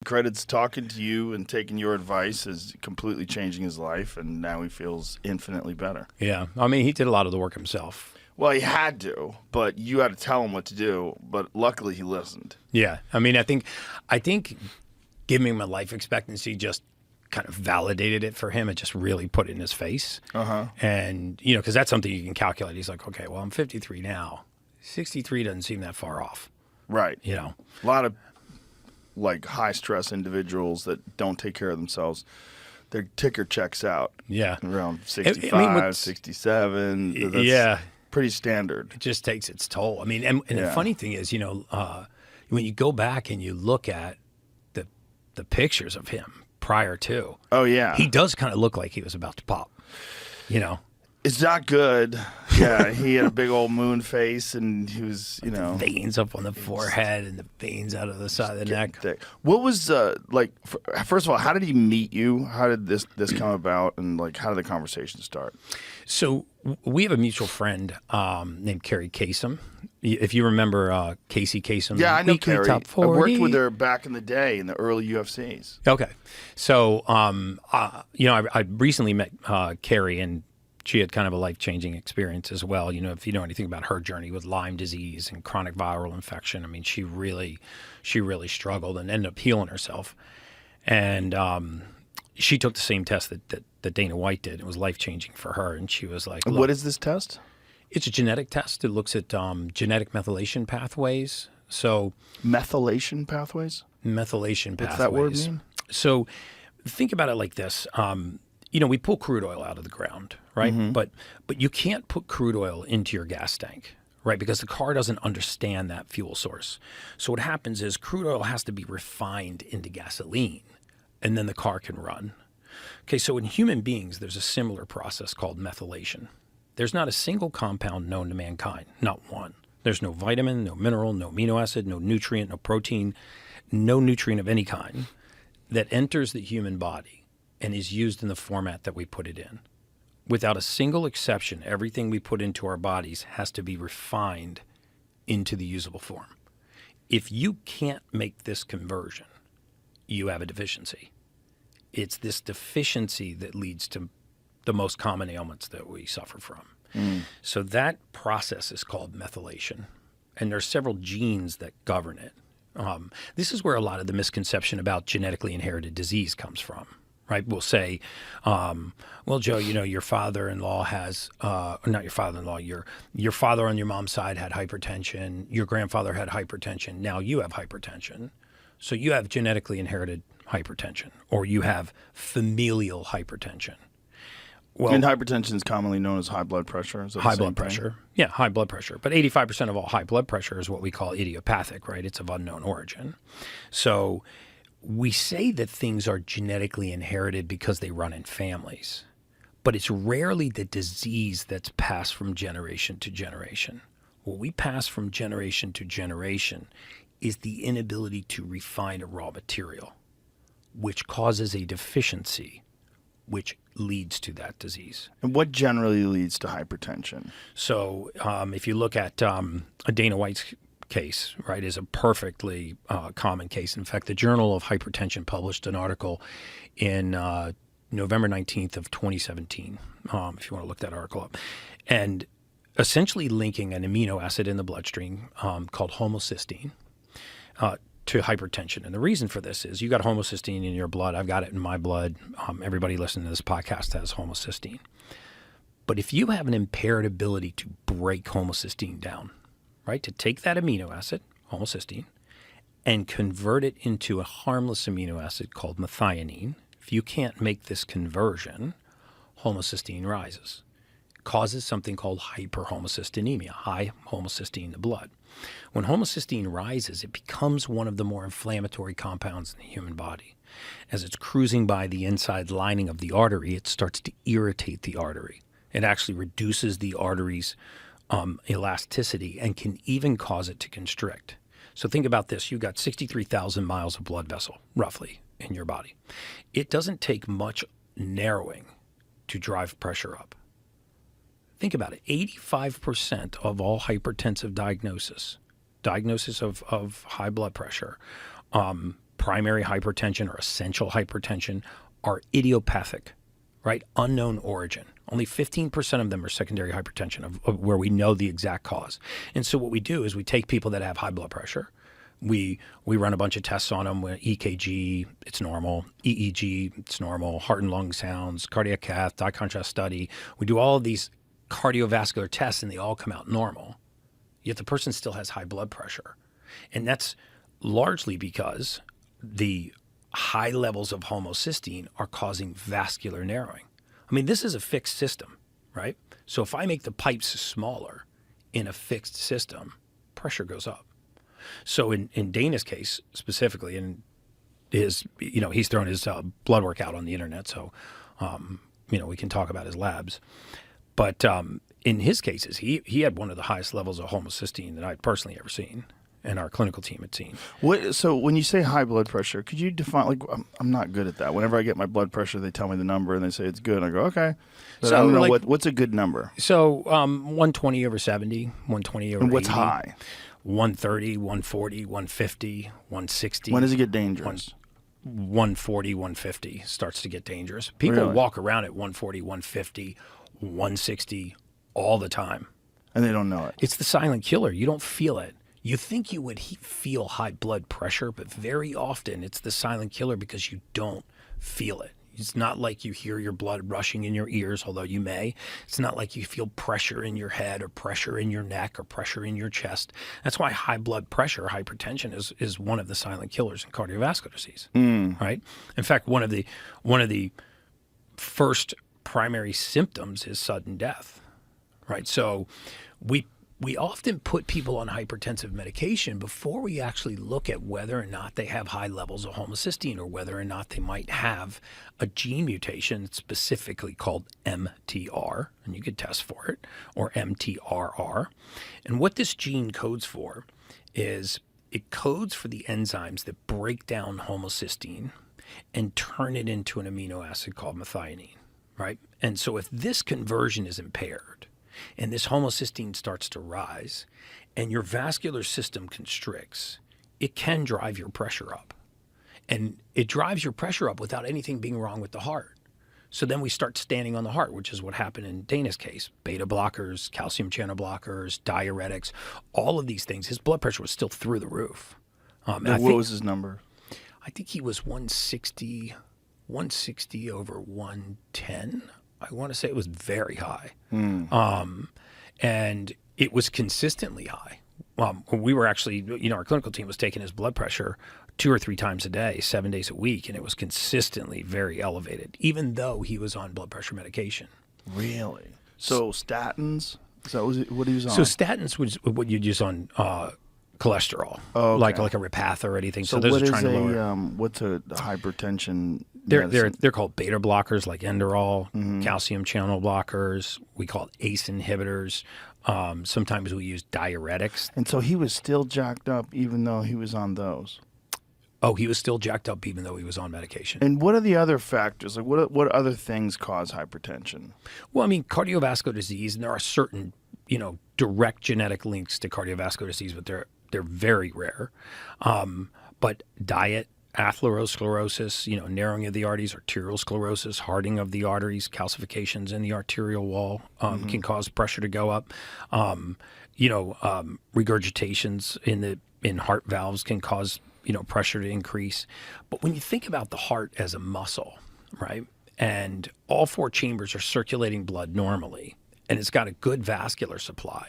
credits talking to you and taking your advice as completely changing his life, and now he feels infinitely better. Yeah. I mean, he did a lot of the work himself. Well, he had to, but you had to tell him what to do, but luckily he listened. Yeah. I mean, I think giving him a life expectancy just kind of validated it for him. It just really put it in his face. And, you know, because that's something you can calculate. He's like, okay, well, I'm 53 now. 63 doesn't seem that far off. Right. You know, a lot of like high stress individuals that don't take care of themselves, their ticker checks out. Yeah. Around 65, 67. That's pretty standard. It just takes its toll. I mean, and the funny thing is, you know, when you go back and you look at the pictures of him prior to. Oh, yeah. He does kind of look like he was about to pop, you know. It's not good. Yeah, he had a big old moon face, and he was, you know. The veins up on the forehead and the veins out of the side of the neck. Thick. What was, like, first of all, how did he meet you? How did this come about, and, like, how did the conversation start? So we have a mutual friend named Carrie Kasem. If you remember Casey Kasem. Yeah, I know Weekly Carrie. Top I 40. worked with her back in the day in the early UFCs. Okay. So, you know, I recently met Carrie, and she had kind of a life-changing experience as well. You know, if you know anything about her journey with Lyme disease and chronic viral infection, I mean, she really struggled and ended up healing herself. And she took the same test that Dana White did. It was life-changing for her. And she was like, what is this test? It's a genetic test. It looks at genetic methylation pathways. So methylation pathways? Methylation pathways. What's that word mean? So think about it like this. You know, we pull crude oil out of the ground, right? Mm-hmm. But you can't put crude oil into your gas tank, right? Because the car doesn't understand that fuel source. So what happens is crude oil has to be refined into gasoline, and then the car can run. Okay, so in human beings, there's a similar process called methylation. There's not a single compound known to mankind, not one. There's no vitamin, no mineral, no amino acid, no nutrient, no protein, no nutrient of any kind that enters the human body and is used in the format that we put it in. Without a single exception, everything we put into our bodies has to be refined into the usable form. If you can't make this conversion, you have a deficiency. It's this deficiency that leads to the most common ailments that we suffer from. So that process is called methylation, and there are several genes that govern it. This is where a lot of the misconception about genetically inherited disease comes from, right? We'll say, well, Joe, you know, your father-in-law has, not your father-in-law, your father on your mom's side had hypertension, your grandfather had hypertension, now you have hypertension. So you have genetically inherited hypertension, or you have familial hypertension. Well, and hypertension is commonly known as high blood pressure. Is that high blood pressure. Yeah, high blood pressure. But 85% of all high blood pressure is what we call idiopathic, right? It's of unknown origin. So we say that things are genetically inherited because they run in families, but it's rarely the disease that's passed from generation to generation. What we pass from generation to generation is the inability to refine a raw material, which causes a deficiency, which leads to that disease. And what generally leads to hypertension? So if you look at a Dana White's case, right, is a perfectly common case. In fact, the Journal of Hypertension published an article in November 19th of 2017, if you want to look that article up, and essentially linking an amino acid in the bloodstream called homocysteine to hypertension. And the reason for this is you got homocysteine in your blood. I've got it in my blood. Everybody listening to this podcast has homocysteine. But if you have an impaired ability to break homocysteine down, right, to take that amino acid, homocysteine, and convert it into a harmless amino acid called methionine, if you can't make this conversion, homocysteine rises. It causes something called hyperhomocysteinemia, high homocysteine in the blood. When homocysteine rises, it becomes one of the more inflammatory compounds in the human body. As it's cruising by the inside lining of the artery, it starts to irritate the artery. It actually reduces the artery's elasticity and can even cause it to constrict. So think about this. You've got 63,000 miles of blood vessel, roughly, in your body. It doesn't take much narrowing to drive pressure up. Think about it. 85% of all hypertensive diagnosis of high blood pressure, primary hypertension or essential hypertension are idiopathic, right? Unknown origin. Only 15% of them are secondary hypertension of where we know the exact cause. And so what we do is we take people that have high blood pressure. We run a bunch of tests on them. EKG, it's normal. EEG, it's normal. Heart and lung sounds, cardiac cath, dye contrast study. We do all of these cardiovascular tests and they all come out normal. Yet the person still has high blood pressure. And that's largely because the high levels of homocysteine are causing vascular narrowing. I mean, this is a fixed system, right? So if I make the pipes smaller in a fixed system, pressure goes up. So in Dana's case specifically, and he's thrown his blood work out on the internet, so we can talk about his labs. But in his cases, he had one of the highest levels of homocysteine that I'd personally ever seen, and our clinical team had seen. So when you say high blood pressure, could you define? Like, I'm not good at that. Whenever I get my blood pressure, they tell me the number and they say it's good. And I go, okay. But I don't know what's a good number. So 120 over 70, 120 over 80. And what's high? 130, 140, 150, 160. When does it get dangerous? 140, 150 starts to get dangerous. People walk around at 140, 150, 160 all the time. And they don't know it. It's the silent killer. You don't feel it. You think you would feel high blood pressure, but very often it's the silent killer because you don't feel it. It's not like you hear your blood rushing in your ears, although you may. It's not like you feel pressure in your head or pressure in your neck or pressure in your chest. That's why high blood pressure, hypertension, is one of the silent killers in cardiovascular disease, right? In fact, one of the first primary symptoms is sudden death, right? So we often put people on hypertensive medication before we actually look at whether or not they have high levels of homocysteine or whether or not they might have a gene mutation specifically called MTR, and you could test for it, or MTRR. And what this gene codes for is it codes for the enzymes that break down homocysteine and turn it into an amino acid called methionine, right? And so if this conversion is impaired, and this homocysteine starts to rise, and your vascular system constricts, it can drive your pressure up. And it drives your pressure up without anything being wrong with the heart. So then we start standing on the heart, which is what happened in Dana's case. Beta blockers, calcium channel blockers, diuretics, all of these things. His blood pressure was still through the roof. What was his number? I think he was 160 over 110. I want to say it was very high. And it was consistently high. We were actually, our clinical team was taking his blood pressure 2 or 3 times a day, 7 days a week, and it was consistently very elevated, even though he was on blood pressure medication. Really? So statins? Is that what he was on? So statins was what you'd use on cholesterol, like a Repatha or anything. So those are trying to lower. What's a hypertension? They're called beta blockers, like Enderol, calcium channel blockers. We call it ACE inhibitors. Sometimes we use diuretics. And so he was still jacked up even though he was on those. Oh, he was still jacked up even though he was on medication. And what are the other factors? Like what other things cause hypertension? Well, I mean, cardiovascular disease, and there are certain, direct genetic links to cardiovascular disease, but they're very rare. But diet, atherosclerosis, narrowing of the arteries, arterial sclerosis, hardening of the arteries, calcifications in the arterial wall can cause pressure to go up. Regurgitations in heart valves can cause pressure to increase. But when you think about the heart as a muscle, right, and all 4 chambers are circulating blood normally, and it's got a good vascular supply,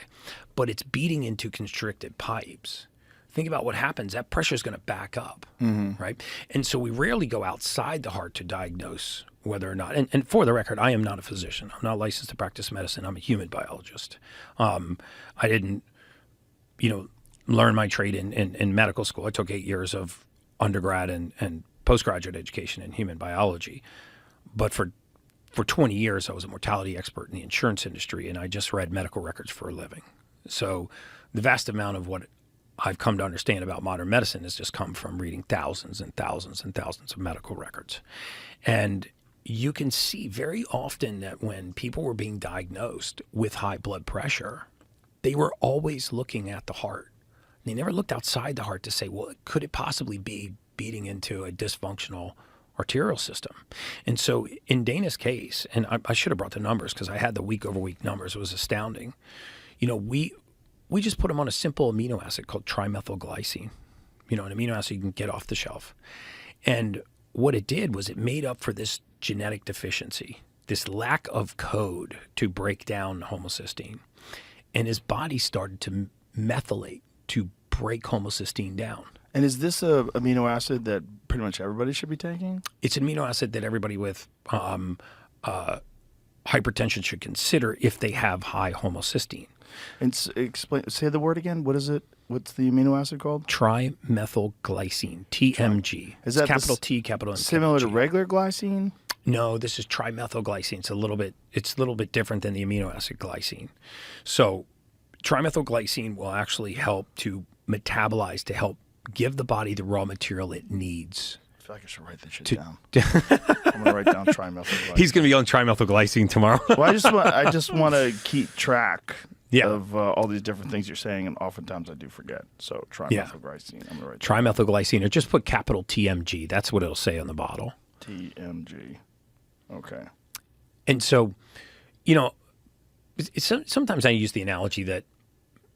but it's beating into constricted pipes. Think about what happens. That pressure is going to back up, right? And so we rarely go outside the heart to diagnose whether or not, and for the record, I am not a physician. I'm not licensed to practice medicine. I'm a human biologist. I didn't, learn my trade in medical school. I took 8 years of undergrad and postgraduate education in human biology. But for 20 years, I was a mortality expert in the insurance industry, and I just read medical records for a living. So the vast amount of what I've come to understand about modern medicine has just come from reading thousands and thousands and thousands of medical records. And you can see very often that when people were being diagnosed with high blood pressure, they were always looking at the heart. They never looked outside the heart to say, well, could it possibly be, beating into a dysfunctional arterial system. And so in Dana's case, and I should have brought the numbers because I had the week-over-week numbers. It was astounding. We just put him on a simple amino acid called trimethylglycine, an amino acid you can get off the shelf. And what it did was it made up for this genetic deficiency, this lack of code to break down homocysteine. And his body started to methylate to break homocysteine down. And is this a amino acid that pretty much everybody should be taking? It's an amino acid that everybody with hypertension should consider if they have high homocysteine. And say the word again. What is it? What's the amino acid called? Trimethylglycine, TMG. Is that capital T, capital M? Similar to regular glycine? No, this is trimethylglycine. It's a little bit different than the amino acid glycine. So trimethylglycine will actually help to metabolize, to help give the body the raw material it needs. I feel like I should write this shit down. I'm gonna write down trimethylglycine. He's gonna be on trimethylglycine tomorrow. Well, I just want to keep track of all these different things you're saying, and oftentimes I do forget. So trimethylglycine. I'm gonna write trimethylglycine, or just put capital TMG. That's what it'll say on the bottle. TMG. Okay. And so, sometimes I use the analogy that,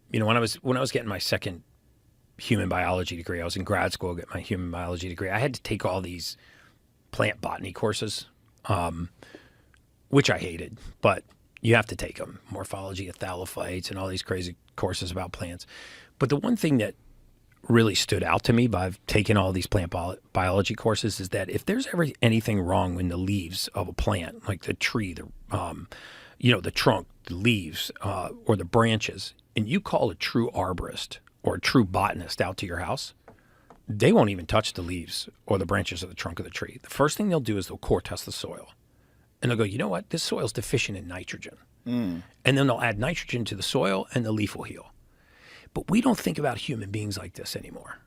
when I was getting my second human biology degree, I was in grad school, get my human biology degree. I had to take all these plant botany courses, which I hated, but you have to take them. Morphology of thallophytes and all these crazy courses about plants. But the one thing that really stood out to me by taking all these plant biology courses is that if there's ever anything wrong in the leaves of a plant, like the tree, the trunk, the leaves, or the branches, and you call a true arborist or a true botanist out to your house, they won't even touch the leaves or the branches of the trunk of the tree. The first thing they'll do is they'll core test the soil. And they'll go, you know what? This soil's deficient in nitrogen. And then they'll add nitrogen to the soil and the leaf will heal. But we don't think about human beings like this anymore.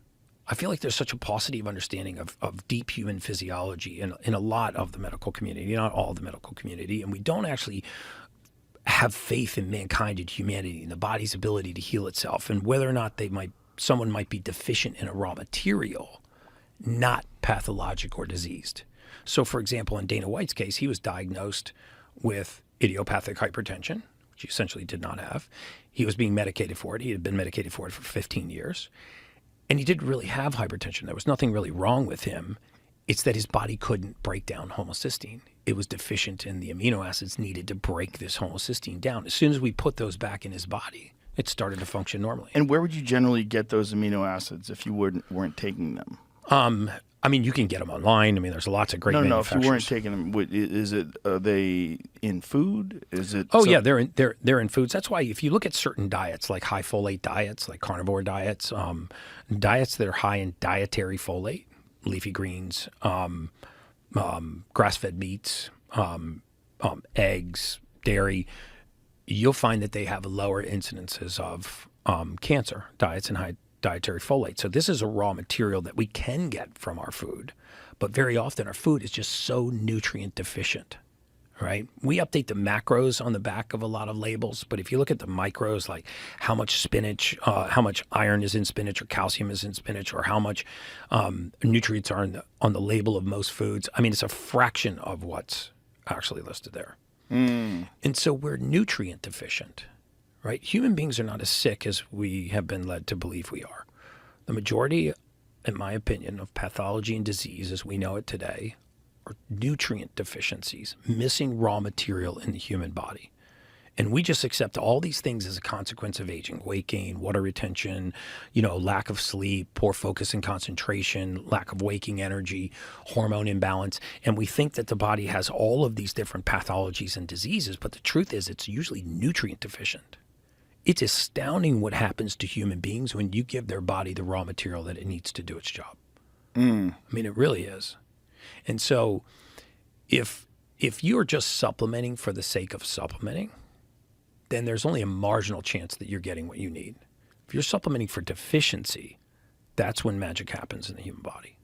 I feel like there's such a paucity of understanding of deep human physiology in a lot of the medical community, not all of the medical community. And we don't actually have faith in mankind and humanity and the body's ability to heal itself, and whether or not someone might be deficient in a raw material, not pathologic or diseased. So, for example, in Dana White's case, he was diagnosed with idiopathic hypertension, which he essentially did not have. He was being medicated for it. He had been medicated for it for 15 years. And he didn't really have hypertension. There was nothing really wrong with him. It's that his body couldn't break down homocysteine. It was deficient in the amino acids needed to break this homocysteine down. As soon as we put those back in his body, it started to function normally. And where would you generally get those amino acids if you weren't taking them? You can get them online. There's lots of great manufacturers. No, if you weren't taking them, are they in food? Is it? Oh, yeah, they're in foods. That's why if you look at certain diets, like high folate diets, like carnivore diets, diets that are high in dietary folate, leafy greens, grass-fed meats, eggs, dairy, you'll find that they have lower incidences of cancer, diets and high dietary folate. So this is a raw material that we can get from our food, but very often our food is just so nutrient deficient, right? We update the macros on the back of a lot of labels, but if you look at the micros, like how much spinach, how much iron is in spinach or calcium is in spinach, or how much nutrients are on the label of most foods, it's a fraction of what's actually listed there. And so we're nutrient deficient. Right? Human beings are not as sick as we have been led to believe we are. The majority, in my opinion, of pathology and disease as we know it today are nutrient deficiencies, missing raw material in the human body. And we just accept all these things as a consequence of aging: weight gain, water retention, lack of sleep, poor focus and concentration, lack of waking energy, hormone imbalance. And we think that the body has all of these different pathologies and diseases, but the truth is it's usually nutrient deficient. It's astounding what happens to human beings when you give their body the raw material that it needs to do its job. It really is. And so if you're just supplementing for the sake of supplementing, then there's only a marginal chance that you're getting what you need. If you're supplementing for deficiency, that's when magic happens in the human body.